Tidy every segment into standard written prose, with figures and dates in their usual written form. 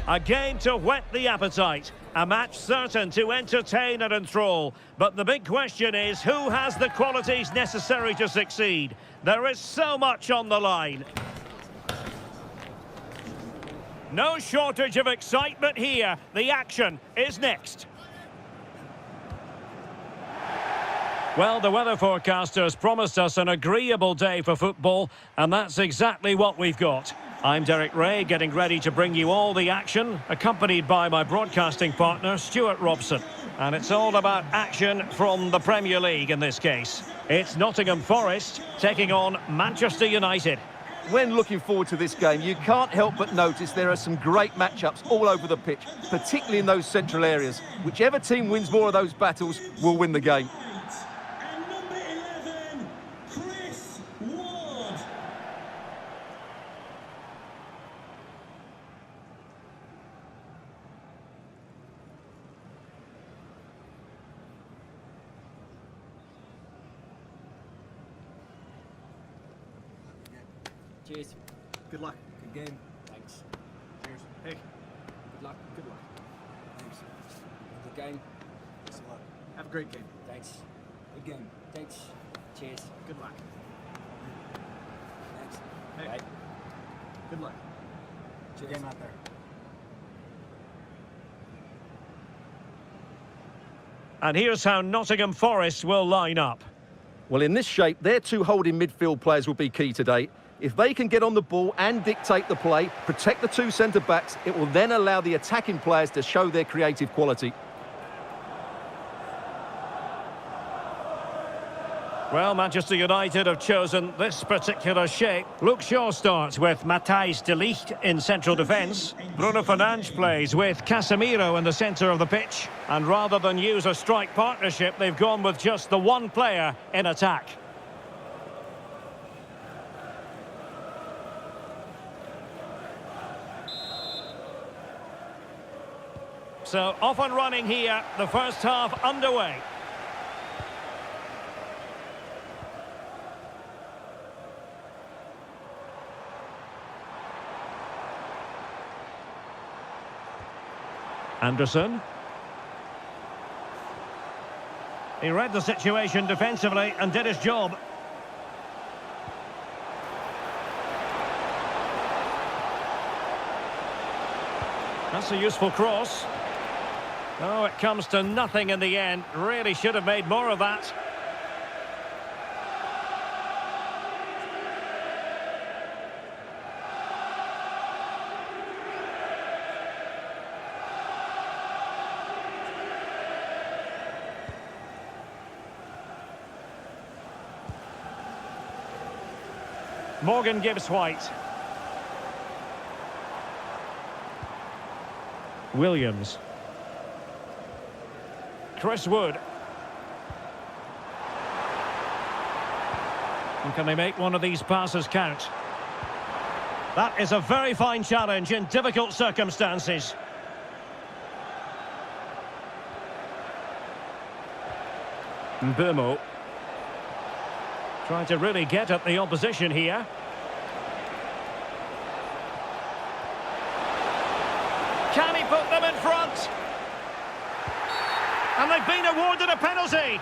A game to whet the appetite. A match certain to entertain and enthrall. But the big question is, who has the qualities necessary to succeed? There is so much on the line. No shortage of excitement here. The action is next. Well, the weather forecasters promised us an agreeable day for football, and that's exactly what we've got. I'm Derek Ray, getting ready to bring you all the action, accompanied by my broadcasting partner, Stuart Robson. And it's all about action from the Premier League in this case. It's Nottingham Forest taking on Manchester United. When looking forward to this game, you can't help but notice there are some great matchups all over the pitch, particularly in those central areas. Whichever team wins more of those battles will win the game. Cheers. Good luck. Good game. Thanks. Cheers. Hey. Good luck. Good luck. Thanks. Good game. Thanks a lot. Have a great game. Thanks. Good game. Thanks. Cheers. Good luck. Thanks. Hey. Bye. Good luck. Cheers. Game out there. And here's how Nottingham Forest will line up. Well, in this shape, their two holding midfield players will be key today. If they can get on the ball and dictate the play, protect the two centre-backs, it will then allow the attacking players to show their creative quality. Well, Manchester United have chosen this particular shape. Luke Shaw starts with Matthijs de Ligt in central defence. Bruno Fernandes plays with Casemiro in the centre of the pitch. And rather than use a strike partnership, they've gone with just the one player in attack. So, off and running here, the first half underway. Anderson. He read the situation defensively and did his job. That's a useful cross. Oh, it comes to nothing in the end. Really should have made more of that. Morgan Gibbs White. Williams. Chris Wood. And can they make one of these passes count? That is a very fine challenge in difficult circumstances. Mbeumo. Trying to really get at the opposition here. Can he put them in front? And they've been awarded a penalty.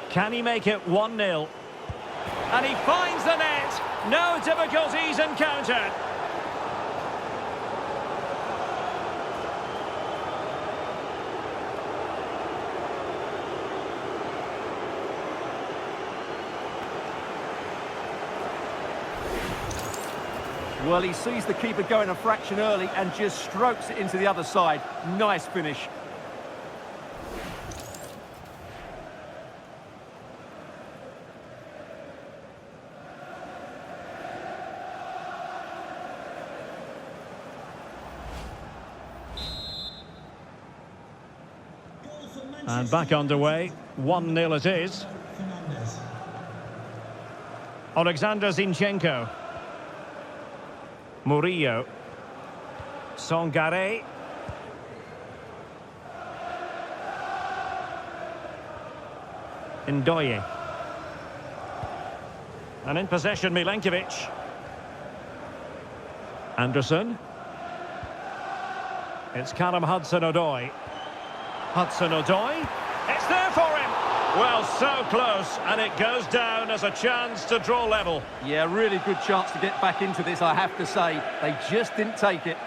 Can he make it 1-0? And he finds the net. No difficulties encountered. Well, he sees the keeper going a fraction early and just strokes it into the other side. Nice finish. For And back underway. 1-0 it is. Alexander Zinchenko. Murillo. Songare. Odoi. And in possession, Milenkovic. Anderson. It's Hudson Odoi. Hudson Odoi. It's there for him. Well, so close, and it goes down as a chance to draw level. Yeah, really good chance to get back into this, I have to say. They just didn't take it.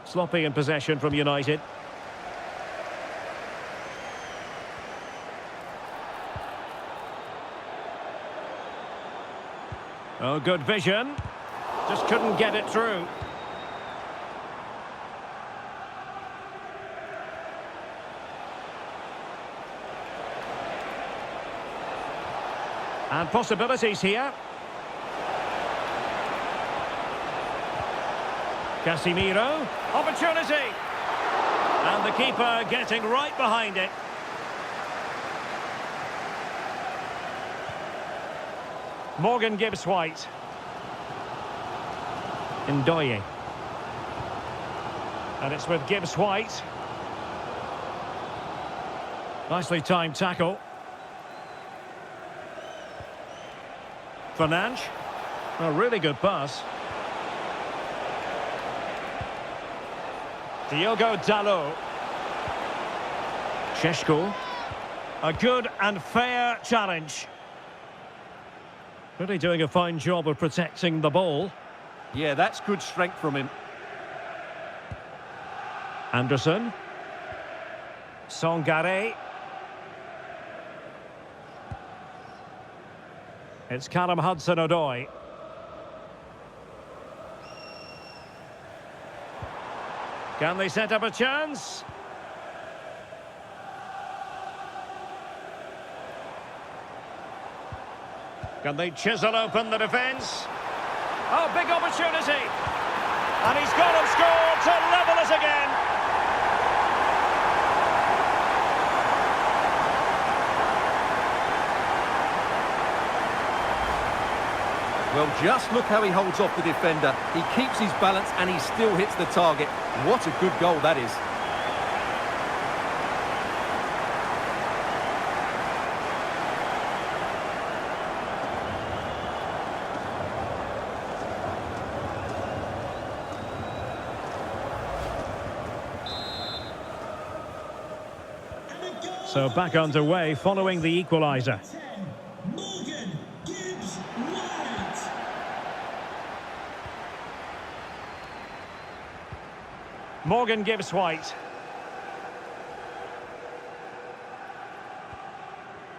Sloppy in possession from United. Oh, good vision. Just couldn't get it through. And possibilities here. Casemiro, opportunity, and the keeper getting right behind it. Morgan Gibbs-White. Odoi. And it's with Gibbs-White. Nicely timed tackle. Fernandes. A really good pass. Diogo Dalot. Sesko. A good and fair challenge. Really doing a fine job of protecting the ball. Yeah, that's good strength from him. Anderson. Songare. It's Hudson Odoi. Can they set up a chance? Can they chisel open the defence? Oh, big opportunity! And he's got him scored to level us again! Well, just look how he holds off the defender. He keeps his balance and he still hits the target. What a good goal that is. So back underway following the equaliser. Morgan Gibbs-White.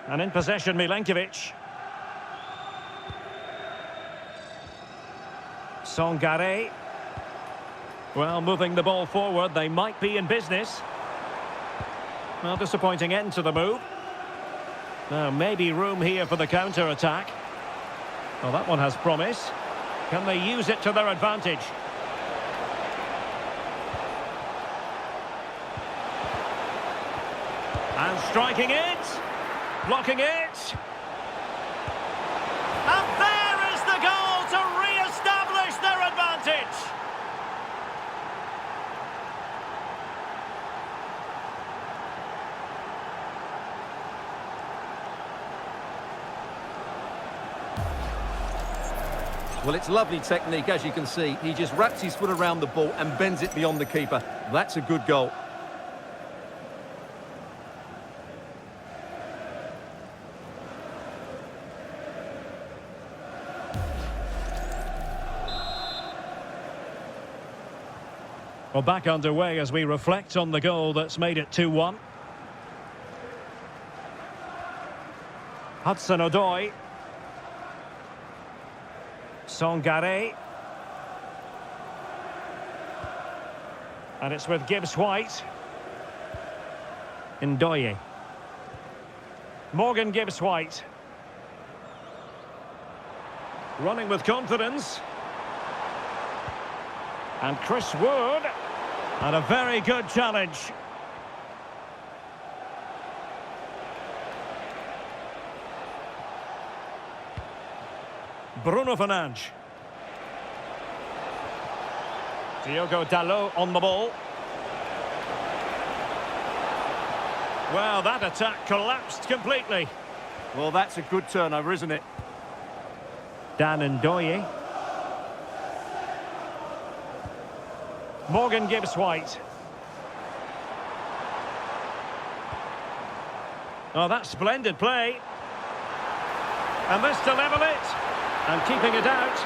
And in possession, Milenkovic. Songare. Well, moving the ball forward, they might be in business. Well, disappointing end to the move. Now, maybe room here for the counter-attack. Well, that one has promise. Can they use it to their advantage? And striking it, blocking it. And there is the goal to re-establish their advantage. Well, it's lovely technique, as you can see. He just wraps his foot around the ball and bends it beyond the keeper. That's a good goal. Well, back underway as we reflect on the goal that's made it 2-1. Hudson Odoi. Songare. And it's with Gibbs-White. Odoi. Morgan Gibbs-White. Running with confidence. And Chris Wood. And a very good challenge. Bruno Fernandes. Diogo Dalot on the ball. Well, that attack collapsed completely. Well, that's a good turnover, isn't it? Dan Ndoye. Morgan Gibbs-White. Oh, that's splendid play. And this to level it. And keeping it out.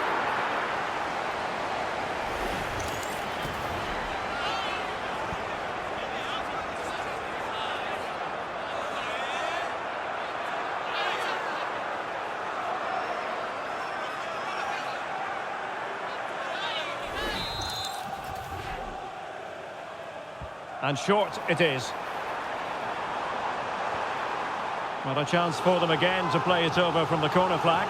And short it is. Well, a chance for them again to play it over from the corner flag.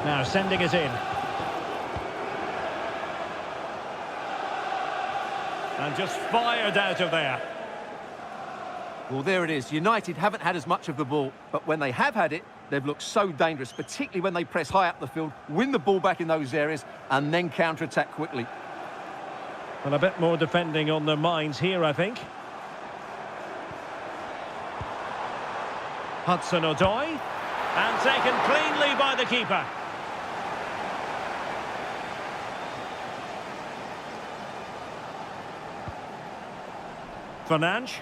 Now sending it in. And just fired out of there. Well, there it is. United haven't had as much of the ball, but when they have had it, they've looked so dangerous, particularly when they press high up the field, win the ball back in those areas, and then counter-attack quickly. Well, a bit more defending on their minds here, I think. Hudson Odoi. And taken cleanly by the keeper. Fernandes.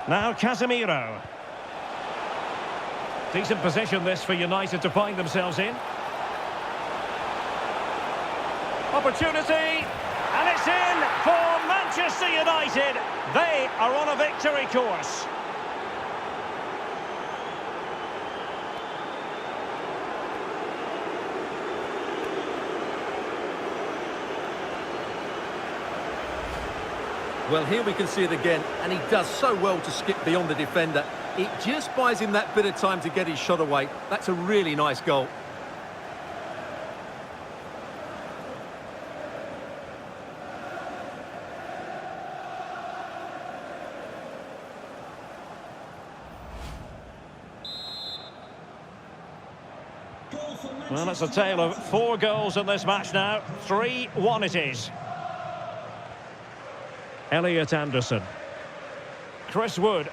Now Casemiro. Decent position this for United to find themselves in. Opportunity. And it's in for Manchester United. They are on a victory course. Well, here we can see it again, and he does so well to skip beyond the defender. It just buys him that bit of time to get his shot away. That's a really nice goal. Well, it's a tale of 4 goals in this match now. 3-1 it is. Elliot Anderson. Chris Wood.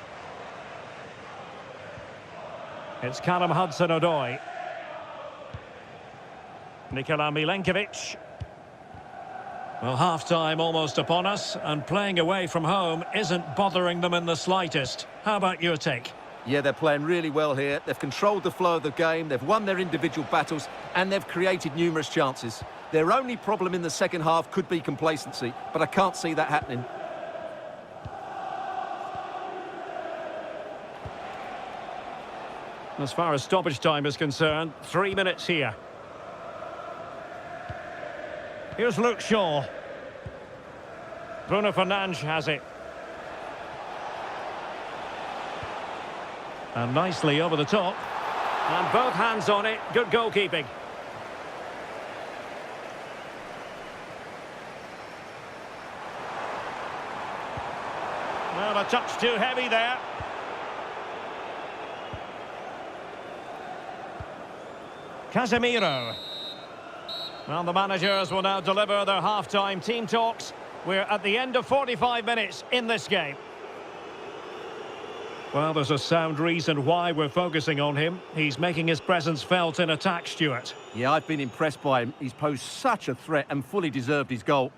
It's Callum Hudson-Odoi. Nikola Milenkovic. Well, half-time almost upon us, and playing away from home isn't bothering them in the slightest. How about your take? Yeah, they're playing really well here. They've controlled the flow of the game, they've won their individual battles, and they've created numerous chances. Their only problem in the second half could be complacency, but I can't see that happening. As far as stoppage time is concerned, 3 minutes here. Here's Luke Shaw. Bruno Fernandes has it. And nicely over the top. And both hands on it. Good goalkeeping. Well, a touch too heavy there. Casemiro. Well, the managers will now deliver their half-time team talks. We're at the end of 45 minutes in this game. Well, there's a sound reason why we're focusing on him. He's making his presence felt in attack, Stuart. Yeah, I've been impressed by him. He's posed such a threat and fully deserved his goal.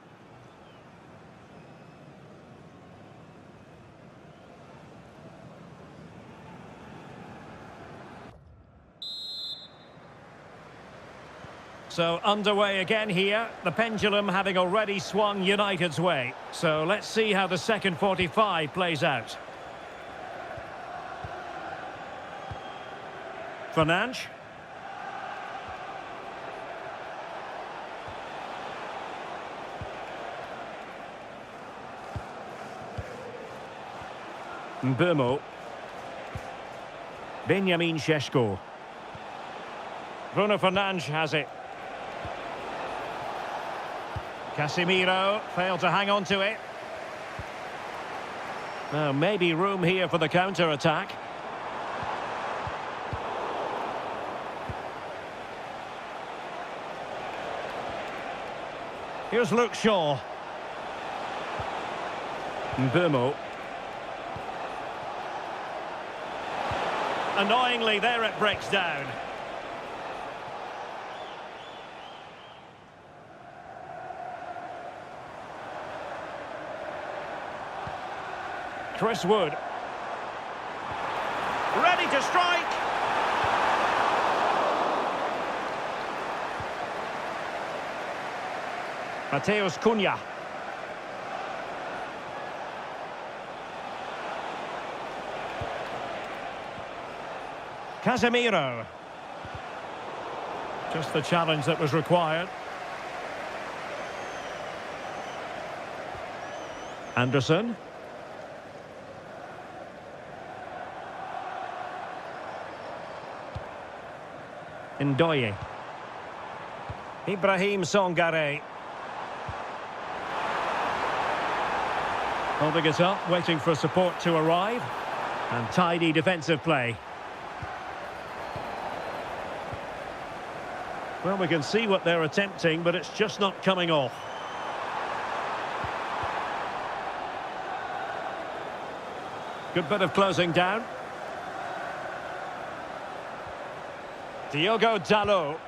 So underway again here, the pendulum having already swung United's way. So let's see how the second 45 plays out. Fernandes. Mbeumo. Sesko. Bruno Fernandes has it. Casemiro failed to hang on to it. Now maybe room here for the counter-attack. Here's Luke Shaw. Mbeumo. Annoyingly, there it breaks down. Chris Wood. Ready to strike. Mateus Cunha. Casemiro. Just the challenge that was required. Anderson. Odoi. Ibrahim Songare. Holding it up, waiting for support to arrive. And tidy defensive play. Well, we can see what they're attempting, but it's just not coming off. Good bit of closing down. Diogo Dalot.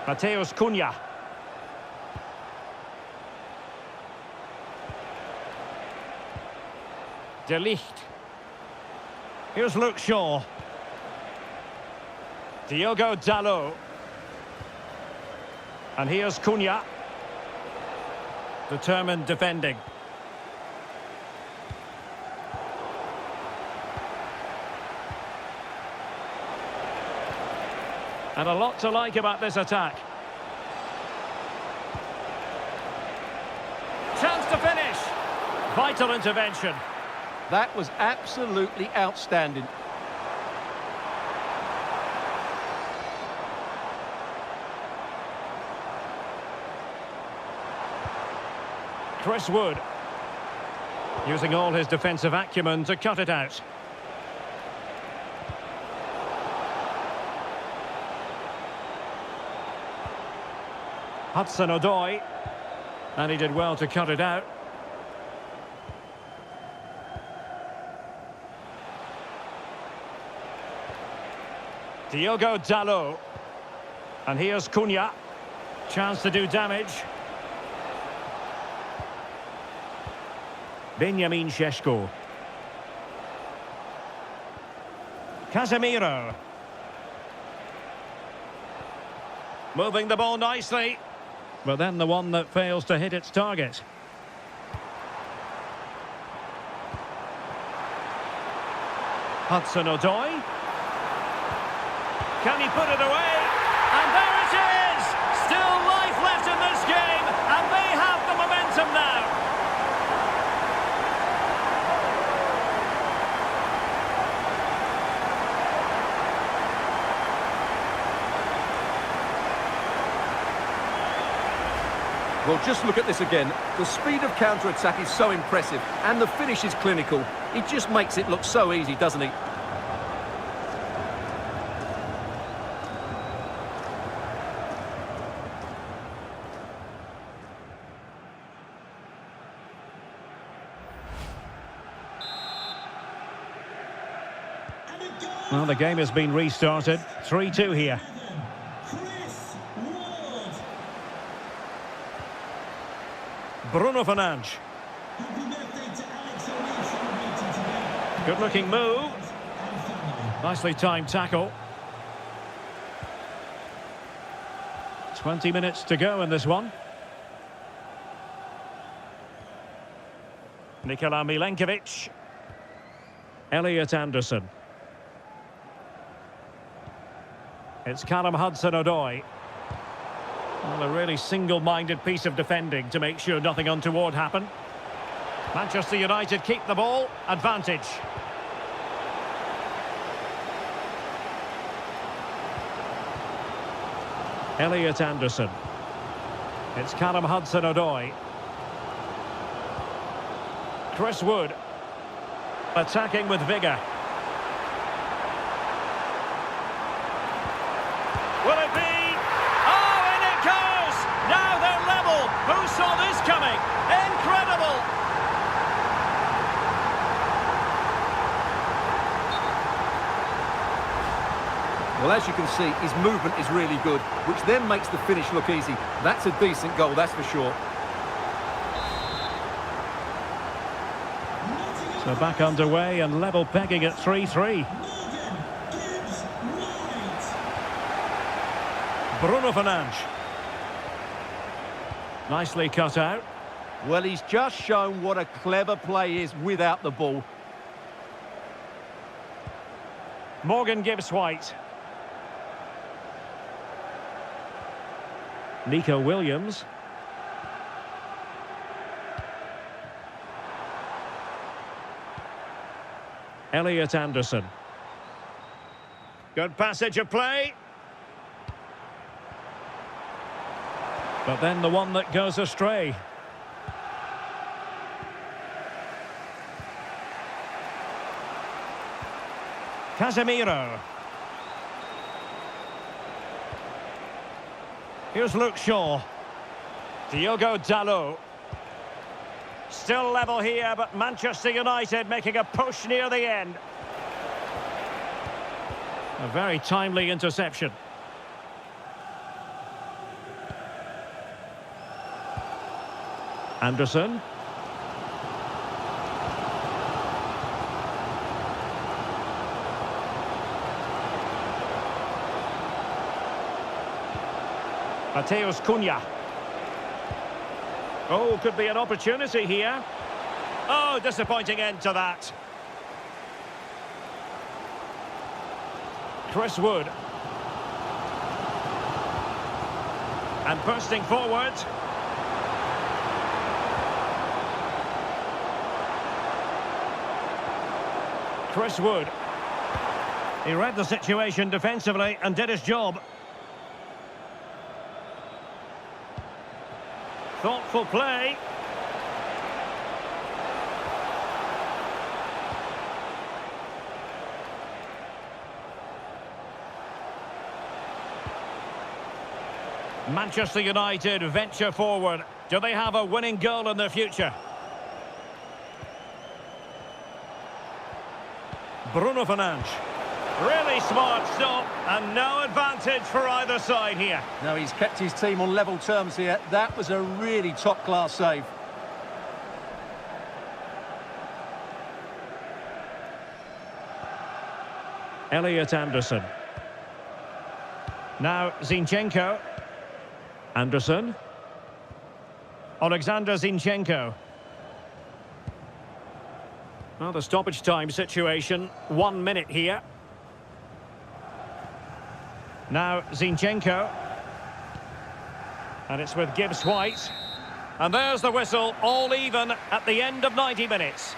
Mateus Cunha. De Ligt. Here's Luke Shaw. Diogo Dalot. And here's Cunha. Determined defending. And a lot to like about this attack. Chance to finish. Vital intervention. That was absolutely outstanding. Chris Wood. Using all his defensive acumen to cut it out. Hudson Odoi. And he did well to cut it out. Diogo Dalot. And here's Cunha. Chance to do damage. Sesko. Casemiro. Moving the ball nicely. But then the one that fails to hit its target. Hudson Odoi. Can he put it away? And there it is! Still life left in this game, and they have the momentum now. Well, just look at this again. The speed of counter-attack is so impressive, and the finish is clinical. He just makes it look so easy, doesn't he? Well, the game has been restarted. 3-2 here. Bruno Fernandes. Good-looking move. Nicely timed tackle. 20 minutes to go in this one. Nikola Milenkovic. Elliot Anderson. It's Callum Hudson-Odoi. Well, a really single-minded piece of defending to make sure nothing untoward happened. Manchester United keep the ball. Advantage. Elliot Anderson. It's Callum Hudson-Odoi. Chris Wood. Attacking with vigour. Will it be? Oh, and it goes! Now they're level. Who saw this coming? Incredible! Well, as you can see, his movement is really good, which then makes the finish look easy. That's a decent goal, that's for sure. So back underway and level pegging at 3-3. Bruno Fernandes. Nicely cut out. Well, he's just shown what a clever play is without the ball. Morgan Gibbs-White. Nico Williams. Elliot Anderson. Good passage of play. But then the one that goes astray. Casemiro. Here's Luke Shaw. Diogo Dalot. Still level here, but Manchester United making a push near the end. A very timely interception. Anderson. Mateus Cunha. Oh, could be an opportunity here. Oh, disappointing end to that. Chris Wood. And bursting forward. Chris Wood. He read the situation defensively and did his job. Thoughtful play. Manchester United venture forward. Do they have a winning goal in their future? Bruno Fernandes. Really smart stop, and no advantage for either side here. No, he's kept his team on level terms here. That was a really top-class save. Elliot Anderson. Now Zinchenko. Anderson. Alexander Zinchenko. Well, the stoppage time situation, 1 minute here. Now Zinchenko. And it's with Gibbs-White. And there's the whistle, all even at the end of 90 minutes.